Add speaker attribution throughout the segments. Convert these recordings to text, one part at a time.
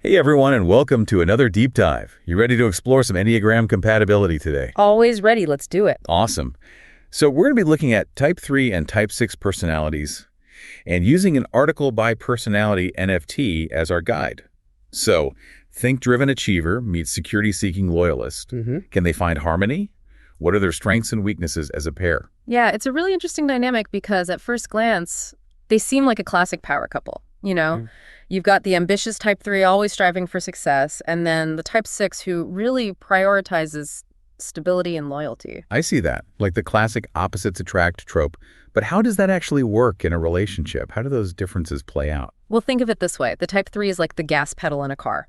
Speaker 1: Hey everyone, and welcome to another deep dive. You ready to explore some Enneagram compatibility today?
Speaker 2: Always ready. Let's do it.
Speaker 1: Awesome. So we're going to be looking at Type 3 and Type 6 personalities and using an article by personality NFT as our guide. So, think-driven achiever meets security-seeking loyalist. Can they find harmony? What are their strengths and weaknesses as a pair?
Speaker 2: Yeah, it's a really interesting dynamic because at first glance, they seem like a classic power couple. You've got the ambitious Type 3 always striving for success, and then the Type 6 who really prioritizes stability and loyalty.
Speaker 1: I see that, like the classic opposites attract trope. But how does that actually work in a relationship? How do those differences play out?
Speaker 2: Well, think of it this way. The Type 3 is like the gas pedal in a car,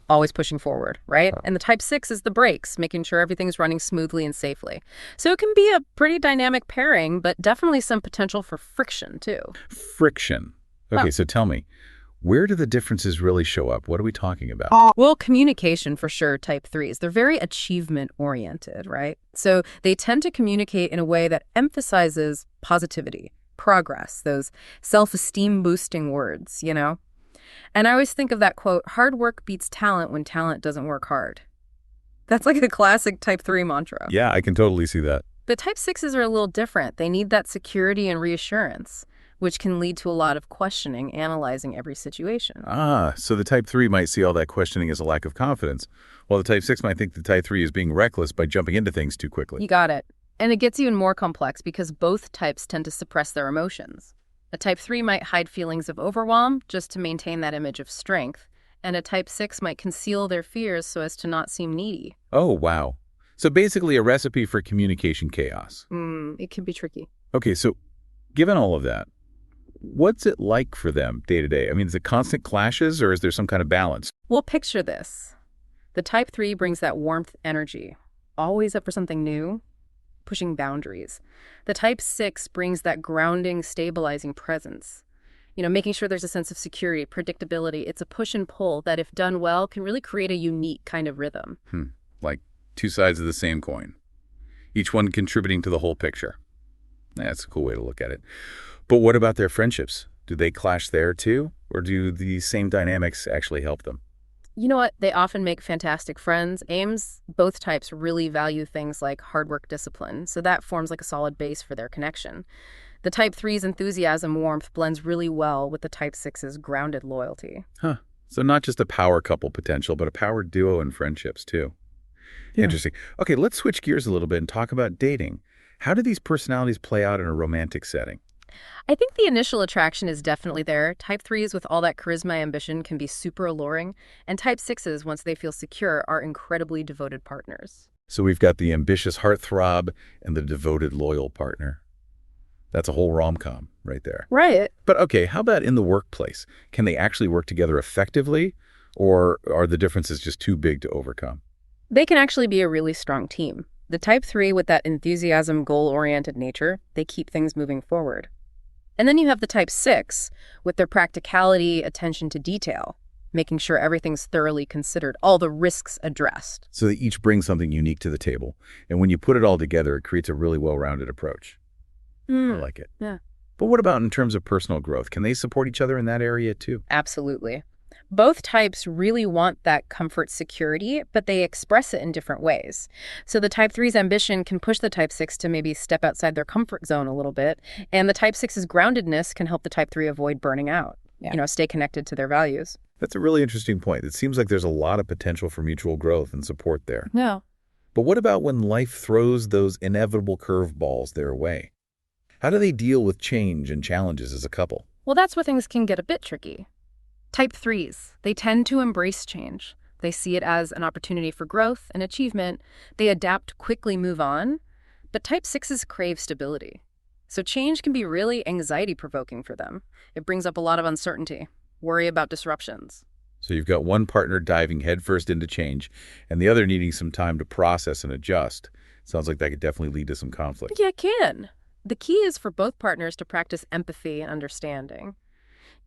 Speaker 2: always pushing forward, right? And the Type 6 is the brakes, making sure everything's running smoothly and safely. So it can be a pretty dynamic pairing, but definitely some potential for friction, too.
Speaker 1: Friction. Okay, so tell me, where do the differences really show up? What are we talking about?
Speaker 2: Well, communication for sure, Type 3s. They're very achievement-oriented, right? So they tend to communicate in a way that emphasizes positivity, progress, those self-esteem boosting words, And I always think of that quote, hard work beats talent when talent doesn't work hard. That's like a classic Type 3 mantra.
Speaker 1: Yeah, I can totally see that.
Speaker 2: But Type 6s are a little different. They need that security and reassurance, which can lead to a lot of questioning, analyzing every situation.
Speaker 1: So the Type 3 might see all that questioning as a lack of confidence, while the Type 6 might think the Type 3 is being reckless by jumping into things too quickly.
Speaker 2: You got it. And it gets even more complex because both types tend to suppress their emotions. A Type 3 might hide feelings of overwhelm just to maintain that image of strength, and a Type 6 might conceal their fears so as to not seem needy.
Speaker 1: Oh, wow. So basically a recipe for communication chaos.
Speaker 2: It can be tricky.
Speaker 1: Okay, so given all of that, what's it like for them day to day? I mean, is it constant clashes or is there some kind of balance?
Speaker 2: Well, picture this. The Type 3 brings that warmth energy, always up for something new, pushing boundaries. The Type 6 brings that grounding, stabilizing presence. Making sure there's a sense of security, predictability. It's a push and pull that, if done well, can really create a unique kind of rhythm.
Speaker 1: Like two sides of the same coin, each one contributing to the whole picture. That's a cool way to look at it. But what about their friendships? Do they clash there too? Or do these same dynamics actually help them?
Speaker 2: You know what? They often make fantastic friends. Both types really value things like hard work discipline, so that forms like a solid base for their connection. The Type 3's enthusiasm warmth blends really well with the Type 6's grounded loyalty.
Speaker 1: So not just a power couple potential, but a power duo in friendships too. Yeah. Interesting. Okay, let's switch gears a little bit and talk about dating. How do these personalities play out in a romantic setting?
Speaker 2: I think the initial attraction is definitely there. Type 3s with all that charisma ambition can be super alluring, and Type 6s, once they feel secure, are incredibly devoted partners.
Speaker 1: So we've got the ambitious heartthrob and the devoted loyal partner. That's a whole rom-com right there.
Speaker 2: Right.
Speaker 1: But okay, how about in the workplace? Can they actually work together effectively, or are the differences just too big to overcome?
Speaker 2: They can actually be a really strong team. The Type 3 with that enthusiasm, goal-oriented nature, they keep things moving forward. And then you have the Type 6 with their practicality, attention to detail, making sure everything's thoroughly considered, all the risks addressed.
Speaker 1: So they each bring something unique to the table. And when you put it all together, it creates a really well-rounded approach. I like it.
Speaker 2: Yeah.
Speaker 1: But what about in terms of personal growth? Can they support each other in that area too?
Speaker 2: Absolutely. Both types really want that comfort security, but they express it in different ways. So the Type 3's ambition can push the Type 6 to maybe step outside their comfort zone a little bit, and the Type 6's groundedness can help the Type 3 avoid burning out, stay connected to their values.
Speaker 1: That's a really interesting point. It seems like there's a lot of potential for mutual growth and support there.
Speaker 2: Yeah.
Speaker 1: But what about when life throws those inevitable curveballs their way? How do they deal with change and challenges as a couple?
Speaker 2: Well, that's where things can get a bit tricky. Type 3s, they tend to embrace change. They see it as an opportunity for growth and achievement. They adapt, quickly move on. But Type 6s crave stability. So change can be really anxiety-provoking for them. It brings up a lot of uncertainty, worry about disruptions.
Speaker 1: So you've got one partner diving headfirst into change and the other needing some time to process and adjust. Sounds like that could definitely lead to some conflict.
Speaker 2: Yeah, it can. The key is for both partners to practice empathy and understanding.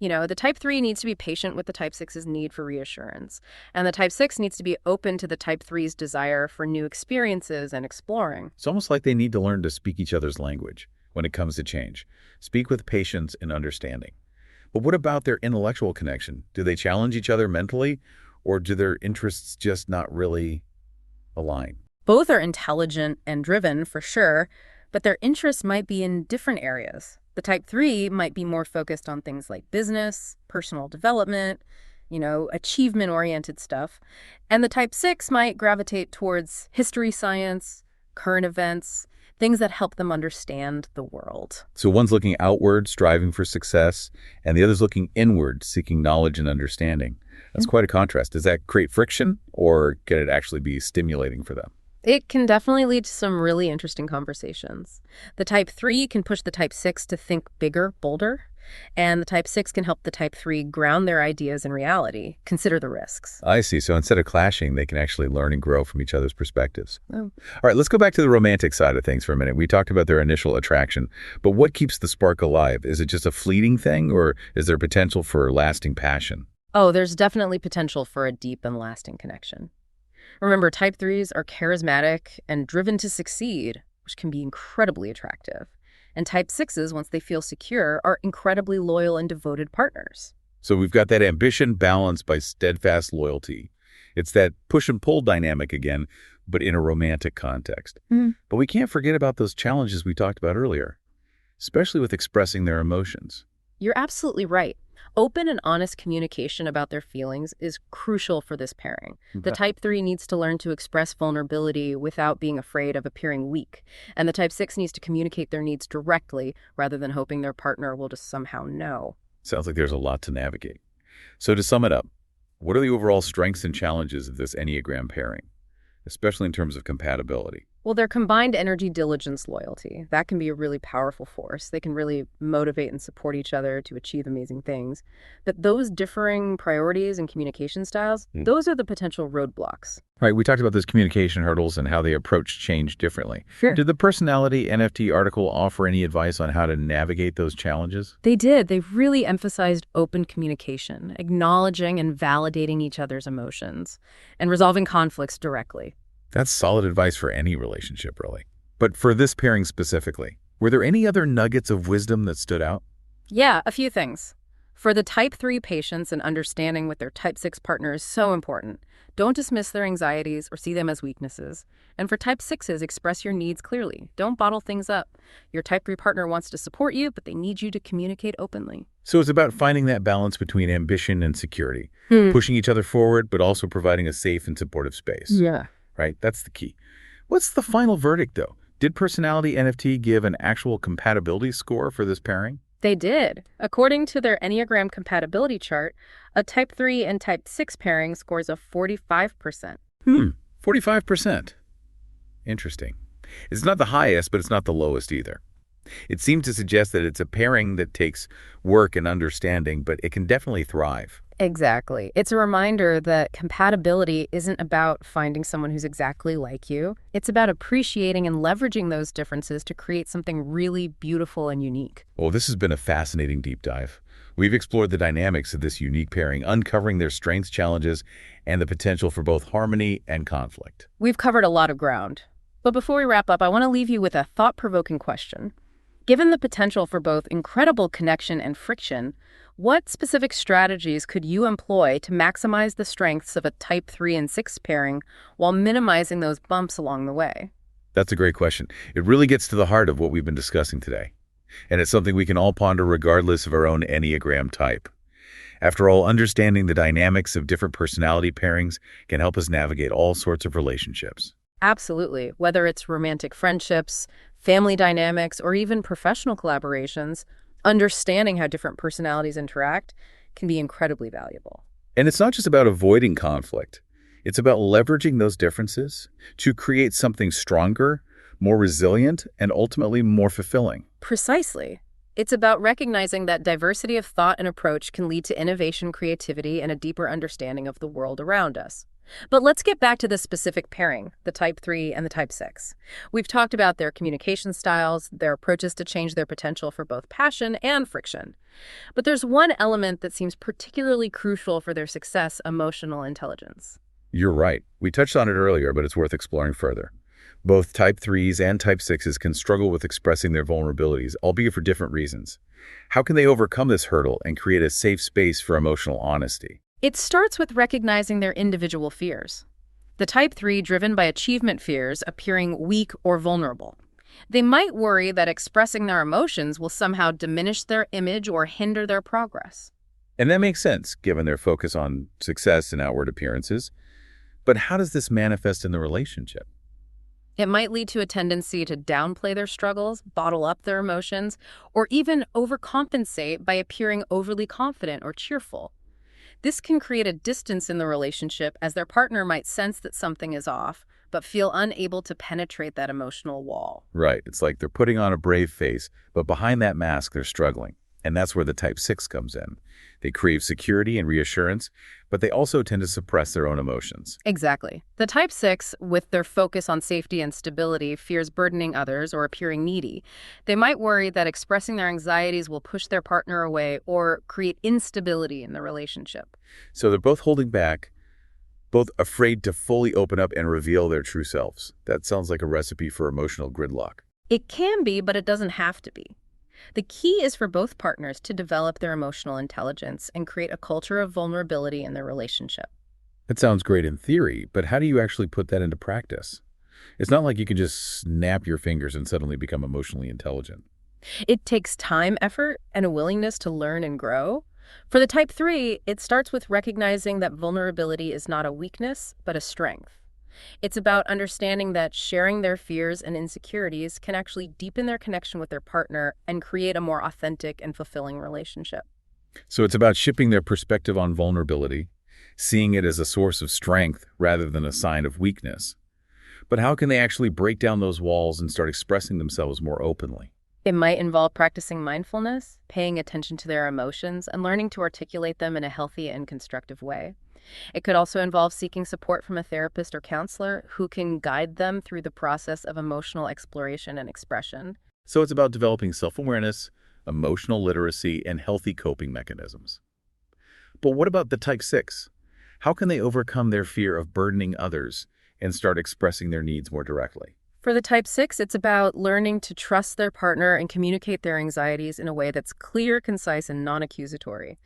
Speaker 2: The Type 3 needs to be patient with the Type 6's need for reassurance, and the Type 6 needs to be open to the Type 3's desire for new experiences and exploring.
Speaker 1: It's almost like they need to learn to speak each other's language when it comes to change. Speak with patience and understanding. But what about their intellectual connection? Do they challenge each other mentally, or do their interests just not really align?
Speaker 2: Both are intelligent and driven, for sure, but their interests might be in different areas. The type 3 might be more focused on things like business, personal development, achievement-oriented stuff. And the type 6 might gravitate towards history science, current events, things that help them understand the world.
Speaker 1: So one's looking outward, striving for success, and the other's looking inward, seeking knowledge and understanding. That's quite a contrast. Does that create friction, or can it actually be stimulating for them?
Speaker 2: It can definitely lead to some really interesting conversations. The type 3 can push the type 6 to think bigger, bolder, and the type 6 can help the type 3 ground their ideas in reality, consider the risks.
Speaker 1: I see. So instead of clashing, they can actually learn and grow from each other's perspectives.
Speaker 2: Oh.
Speaker 1: All right, let's go back to the romantic side of things for a minute. We talked about their initial attraction, but what keeps the spark alive? Is it just a fleeting thing, or is there potential for lasting passion?
Speaker 2: Oh, there's definitely potential for a deep and lasting connection. Remember, type 3s are charismatic and driven to succeed, which can be incredibly attractive. And type 6s, once they feel secure, are incredibly loyal and devoted partners.
Speaker 1: So we've got that ambition balanced by steadfast loyalty. It's that push and pull dynamic again, but in a romantic context. But we can't forget about those challenges we talked about earlier, especially with expressing their emotions.
Speaker 2: You're absolutely right. Open and honest communication about their feelings is crucial for this pairing. The type 3 needs to learn to express vulnerability without being afraid of appearing weak. And the type 6 needs to communicate their needs directly rather than hoping their partner will just somehow know.
Speaker 1: Sounds like there's a lot to navigate. So to sum it up, what are the overall strengths and challenges of this Enneagram pairing, especially in terms of compatibility?
Speaker 2: Well, their combined energy, diligence, loyalty, that can be a really powerful force. They can really motivate and support each other to achieve amazing things. But those differing priorities and communication styles, those are the potential roadblocks.
Speaker 1: Right, we talked about those communication hurdles and how they approach change differently.
Speaker 2: Sure.
Speaker 1: Did the personality NFT article offer any advice on how to navigate those challenges?
Speaker 2: They did. They really emphasized open communication, acknowledging and validating each other's emotions, and resolving conflicts directly.
Speaker 1: That's solid advice for any relationship, really. But for this pairing specifically, were there any other nuggets of wisdom that stood out?
Speaker 2: Yeah, a few things. For the type 3 patients, and understanding with their type 6 partner is so important. Don't dismiss their anxieties or see them as weaknesses. And for type 6s, express your needs clearly. Don't bottle things up. Your type 3 partner wants to support you, but they need you to communicate openly.
Speaker 1: So it's about finding that balance between ambition and security, pushing each other forward, but also providing a safe and supportive space.
Speaker 2: Yeah.
Speaker 1: Right? That's the key. What's the final verdict, though? Did Personality NFT give an actual compatibility score for this pairing?
Speaker 2: They did. According to their Enneagram compatibility chart, a type 3 and type 6 pairing scores a 45%.
Speaker 1: 45%. Interesting. It's not the highest, but it's not the lowest either. It seems to suggest that it's a pairing that takes work and understanding, but it can definitely thrive.
Speaker 2: Exactly. It's a reminder that compatibility isn't about finding someone who's exactly like you. It's about appreciating and leveraging those differences to create something really beautiful and unique.
Speaker 1: Well, this has been a fascinating deep dive. We've explored the dynamics of this unique pairing, uncovering their strengths, challenges, and the potential for both harmony and conflict.
Speaker 2: We've covered a lot of ground. But before we wrap up, I want to leave you with a thought-provoking question. Given the potential for both incredible connection and friction, what specific strategies could you employ to maximize the strengths of a type 3 and 6 pairing while minimizing those bumps along the way?
Speaker 1: That's a great question. It really gets to the heart of what we've been discussing today. And it's something we can all ponder regardless of our own Enneagram type. After all, understanding the dynamics of different personality pairings can help us navigate all sorts of relationships.
Speaker 2: Absolutely. Whether it's romantic friendships, family dynamics, or even professional collaborations, understanding how different personalities interact can be incredibly valuable.
Speaker 1: And it's not just about avoiding conflict. It's about leveraging those differences to create something stronger, more resilient, and ultimately more fulfilling.
Speaker 2: Precisely. It's about recognizing that diversity of thought and approach can lead to innovation, creativity, and a deeper understanding of the world around us. But let's get back to the specific pairing, the type 3 and the type 6. We've talked about their communication styles, their approaches to change their potential for both passion and friction. But there's one element that seems particularly crucial for their success: emotional intelligence.
Speaker 1: You're right. We touched on it earlier, but it's worth exploring further. Both type 3s and type 6s can struggle with expressing their vulnerabilities, albeit for different reasons. How can they overcome this hurdle and create a safe space for emotional honesty?
Speaker 2: It starts with recognizing their individual fears. The type 3 driven by achievement fears appearing weak or vulnerable. They might worry that expressing their emotions will somehow diminish their image or hinder their progress.
Speaker 1: And that makes sense, given their focus on success and outward appearances. But how does this manifest in the relationship?
Speaker 2: It might lead to a tendency to downplay their struggles, bottle up their emotions, or even overcompensate by appearing overly confident or cheerful. This can create a distance in the relationship as their partner might sense that something is off, but feel unable to penetrate that emotional wall.
Speaker 1: Right, it's like they're putting on a brave face, but behind that mask, they're struggling. And that's where the type 6 comes in. They crave security and reassurance, but they also tend to suppress their own emotions.
Speaker 2: Exactly. The type 6, with their focus on safety and stability, fears burdening others or appearing needy. They might worry that expressing their anxieties will push their partner away or create instability in the relationship.
Speaker 1: So they're both holding back, both afraid to fully open up and reveal their true selves. That sounds like a recipe for emotional gridlock.
Speaker 2: It can be, but it doesn't have to be. The key is for both partners to develop their emotional intelligence and create a culture of vulnerability in their relationship.
Speaker 1: That sounds great in theory, but how do you actually put that into practice? It's not like you can just snap your fingers and suddenly become emotionally intelligent.
Speaker 2: It takes time, effort, and a willingness to learn and grow. For the type 3, it starts with recognizing that vulnerability is not a weakness, but a strength. It's about understanding that sharing their fears and insecurities can actually deepen their connection with their partner and create a more authentic and fulfilling relationship.
Speaker 1: So it's about shifting their perspective on vulnerability, seeing it as a source of strength rather than a sign of weakness. But how can they actually break down those walls and start expressing themselves more openly?
Speaker 2: It might involve practicing mindfulness, paying attention to their emotions, and learning to articulate them in a healthy and constructive way. It could also involve seeking support from a therapist or counselor who can guide them through the process of emotional exploration and expression.
Speaker 1: So it's about developing self-awareness, emotional literacy, and healthy coping mechanisms. But what about the type 6? How can they overcome their fear of burdening others and start expressing their needs more directly?
Speaker 2: For the type 6, it's about learning to trust their partner and communicate their anxieties in a way that's clear, concise, and non-accusatory.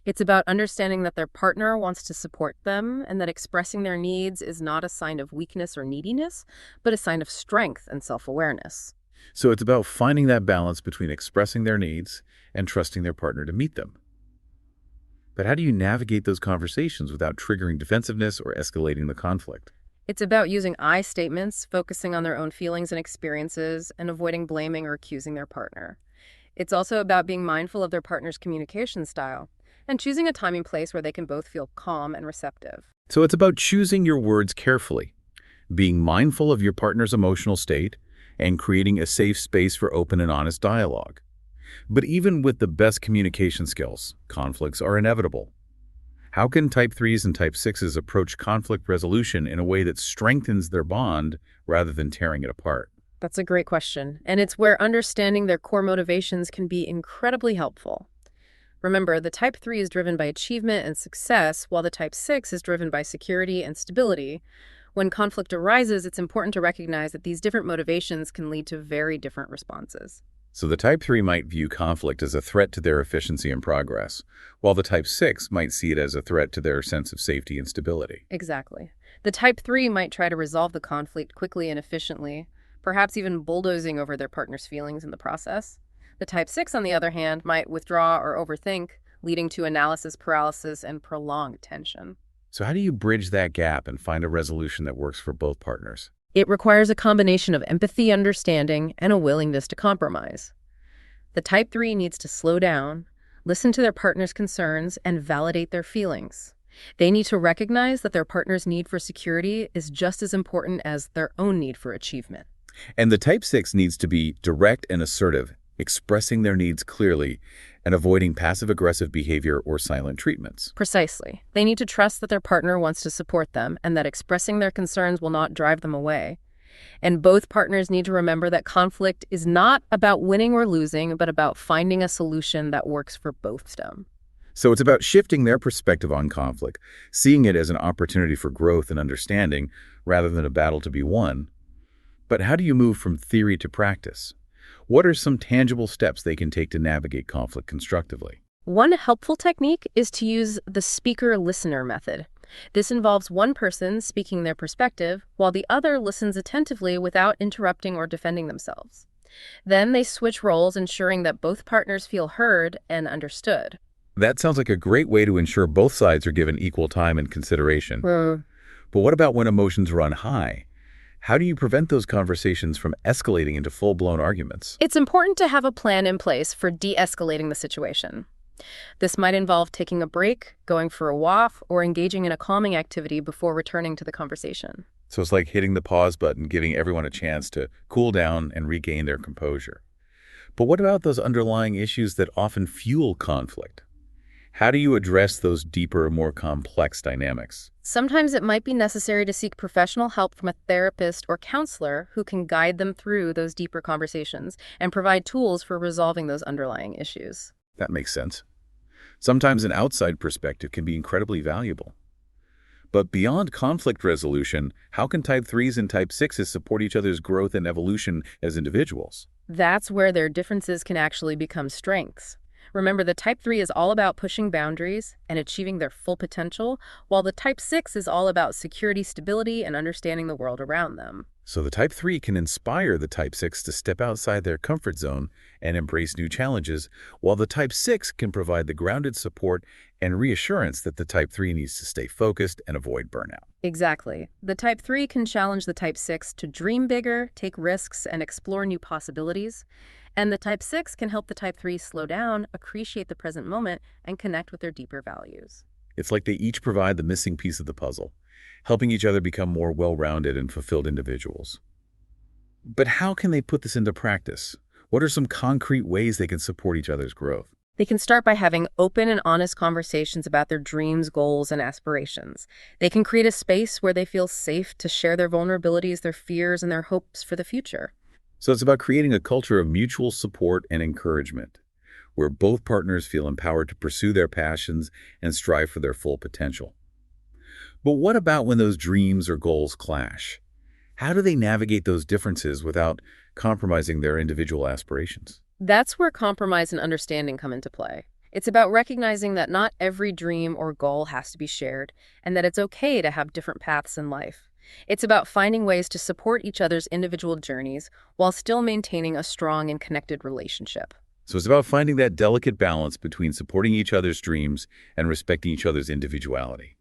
Speaker 2: It's about understanding that their partner wants to support them and that expressing their needs is not a sign of weakness or neediness, but a sign of strength and self-awareness.
Speaker 1: So it's about finding that balance between expressing their needs and trusting their partner to meet them. But how do you navigate those conversations without triggering defensiveness or escalating the conflict?
Speaker 2: It's about using I statements, focusing on their own feelings and experiences, and avoiding blaming or accusing their partner. It's also about being mindful of their partner's communication style and choosing a time and place where they can both feel calm and receptive.
Speaker 1: So it's about choosing your words carefully, being mindful of your partner's emotional state, and creating a safe space for open and honest dialogue. But even with the best communication skills, conflicts are inevitable. How can type 3s and type 6s approach conflict resolution in a way that strengthens their bond rather than tearing it apart?
Speaker 2: That's a great question, and it's where understanding their core motivations can be incredibly helpful. Remember, the type 3 is driven by achievement and success, while the type 6 is driven by security and stability. When conflict arises, it's important to recognize that these different motivations can lead to very different responses.
Speaker 1: So the type 3 might view conflict as a threat to their efficiency and progress, while the type 6 might see it as a threat to their sense of safety and stability.
Speaker 2: Exactly. The type 3 might try to resolve the conflict quickly and efficiently, perhaps even bulldozing over their partner's feelings in the process. The type 6, on the other hand, might withdraw or overthink, leading to analysis paralysis and prolonged tension.
Speaker 1: So how do you bridge that gap and find a resolution that works for both partners?
Speaker 2: It requires a combination of empathy, understanding, and a willingness to compromise. The type 3 needs to slow down, listen to their partner's concerns, and validate their feelings. They need to recognize that their partner's need for security is just as important as their own need for achievement.
Speaker 1: And the type 6 needs to be direct and assertive, expressing their needs clearly and avoiding passive-aggressive behavior or silent treatments.
Speaker 2: Precisely. They need to trust that their partner wants to support them and that expressing their concerns will not drive them away. And both partners need to remember that conflict is not about winning or losing, but about finding a solution that works for both of them.
Speaker 1: So it's about shifting their perspective on conflict, seeing it as an opportunity for growth and understanding rather than a battle to be won. But how do you move from theory to practice? What are some tangible steps they can take to navigate conflict constructively?
Speaker 2: One helpful technique is to use the speaker-listener method. This involves one person speaking their perspective while the other listens attentively without interrupting or defending themselves. Then they switch roles, ensuring that both partners feel heard and understood.
Speaker 1: That sounds like a great way to ensure both sides are given equal time and consideration. But what about when emotions run high? How do you prevent those conversations from escalating into full-blown arguments?
Speaker 2: It's important to have a plan in place for de-escalating the situation. This might involve taking a break, going for a walk, or engaging in a calming activity before returning to the conversation.
Speaker 1: So it's like hitting the pause button, giving everyone a chance to cool down and regain their composure. But what about those underlying issues that often fuel conflict? How do you address those deeper, more complex dynamics?
Speaker 2: Sometimes it might be necessary to seek professional help from a therapist or counselor who can guide them through those deeper conversations and provide tools for resolving those underlying issues.
Speaker 1: That makes sense. Sometimes an outside perspective can be incredibly valuable. But beyond conflict resolution, how can type 3s and type 6s support each other's growth and evolution as individuals?
Speaker 2: That's where their differences can actually become strengths. Remember, the type 3 is all about pushing boundaries and achieving their full potential, while the type 6 is all about security, stability, and understanding the world around them.
Speaker 1: So the type 3 can inspire the type 6 to step outside their comfort zone and embrace new challenges, while the type 6 can provide the grounded support and reassurance that the type 3 needs to stay focused and avoid burnout.
Speaker 2: Exactly. The type 3 can challenge the type 6 to dream bigger, take risks, and explore new possibilities. And the type 6 can help the type 3 slow down, appreciate the present moment, and connect with their deeper values.
Speaker 1: It's like they each provide the missing piece of the puzzle, helping each other become more well-rounded and fulfilled individuals. But how can they put this into practice? What are some concrete ways they can support each other's growth?
Speaker 2: They can start by having open and honest conversations about their dreams, goals, and aspirations. They can create a space where they feel safe to share their vulnerabilities, their fears, and their hopes for the future.
Speaker 1: So it's about creating a culture of mutual support and encouragement, where both partners feel empowered to pursue their passions and strive for their full potential. But what about when those dreams or goals clash? How do they navigate those differences without compromising their individual aspirations?
Speaker 2: That's where compromise and understanding come into play. It's about recognizing that not every dream or goal has to be shared, and that it's okay to have different paths in life. It's about finding ways to support each other's individual journeys while still maintaining a strong and connected relationship.
Speaker 1: So it's about finding that delicate balance between supporting each other's dreams and respecting each other's individuality.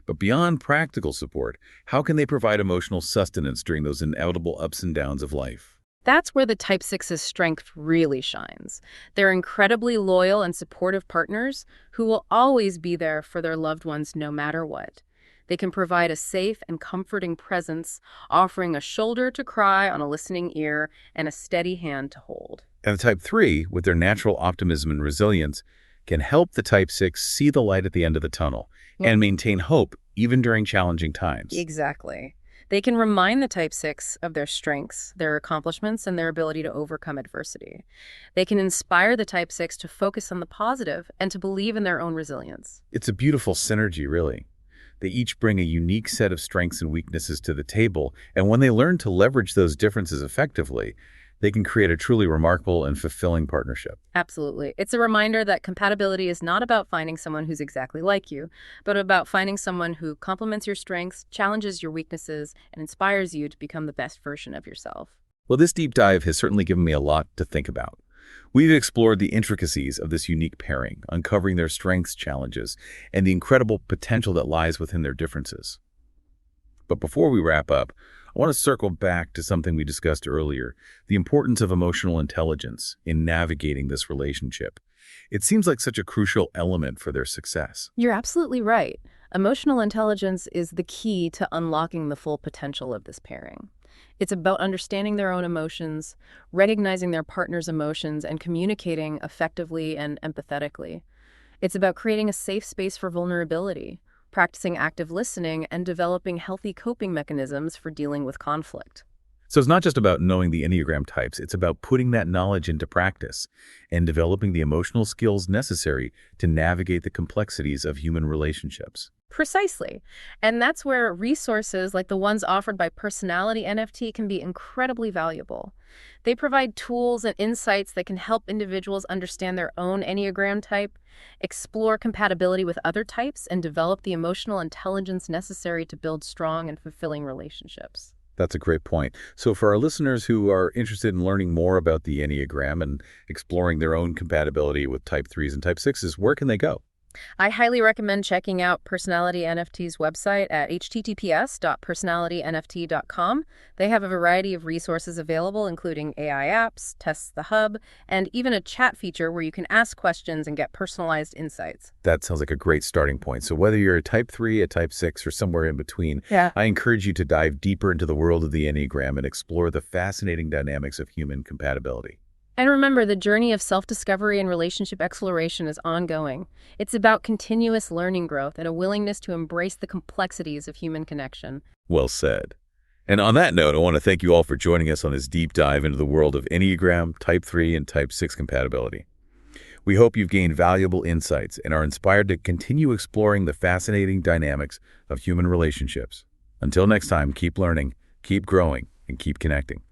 Speaker 1: But beyond practical support, how can they provide emotional sustenance during those inevitable ups and downs of life?
Speaker 2: That's where the type 6's strength really shines. They're incredibly loyal and supportive partners who will always be there for their loved ones no matter what. They can provide a safe and comforting presence, offering a shoulder to cry on, a listening ear, and a steady hand to hold.
Speaker 1: And the type 3, with their natural optimism and resilience, can help the type 6 see the light at the end of the tunnel and maintain hope even during challenging times.
Speaker 2: Exactly. They can remind the type 6 of their strengths, their accomplishments, and their ability to overcome adversity. They can inspire the type 6 to focus on the positive and to believe in their own resilience.
Speaker 1: It's a beautiful synergy, really. They each bring a unique set of strengths and weaknesses to the table, and when they learn to leverage those differences effectively, they can create a truly remarkable and fulfilling partnership.
Speaker 2: Absolutely. It's a reminder that compatibility is not about finding someone who's exactly like you, but about finding someone who complements your strengths, challenges your weaknesses, and inspires you to become the best version of yourself.
Speaker 1: Well, this deep dive has certainly given me a lot to think about. We've explored the intricacies of this unique pairing, uncovering their strengths, challenges, and the incredible potential that lies within their differences. But before we wrap up, I want to circle back to something we discussed earlier, the importance of emotional intelligence in navigating this relationship. It seems like such a crucial element for their success.
Speaker 2: You're absolutely right. Emotional intelligence is the key to unlocking the full potential of this pairing. It's about understanding their own emotions, recognizing their partner's emotions, and communicating effectively and empathetically. It's about creating a safe space for vulnerability, practicing active listening, and developing healthy coping mechanisms for dealing with conflict.
Speaker 1: So it's not just about knowing the Enneagram types, it's about putting that knowledge into practice and developing the emotional skills necessary to navigate the complexities of human relationships.
Speaker 2: Precisely. And that's where resources like the ones offered by Personality NFT can be incredibly valuable. They provide tools and insights that can help individuals understand their own Enneagram type, explore compatibility with other types, and develop the emotional intelligence necessary to build strong and fulfilling relationships.
Speaker 1: That's a great point. So for our listeners who are interested in learning more about the Enneagram and exploring their own compatibility with type 3s and type 6s, where can they go?
Speaker 2: I highly recommend checking out Personality NFT's website at https://personalitynft.com. They have a variety of resources available, including AI apps, Tests the Hub, and even a chat feature where you can ask questions and get personalized insights.
Speaker 1: That sounds like a great starting point. So whether you're a type 3, a type 6, or somewhere in between,
Speaker 2: Yeah.
Speaker 1: I encourage you to dive deeper into the world of the Enneagram and explore the fascinating dynamics of human compatibility.
Speaker 2: And remember, the journey of self-discovery and relationship exploration is ongoing. It's about continuous learning growth and a willingness to embrace the complexities of human connection.
Speaker 1: Well said. And on that note, I want to thank you all for joining us on this deep dive into the world of Enneagram, type 3, and type 6 compatibility. We hope you've gained valuable insights and are inspired to continue exploring the fascinating dynamics of human relationships. Until next time, keep learning, keep growing, and keep connecting.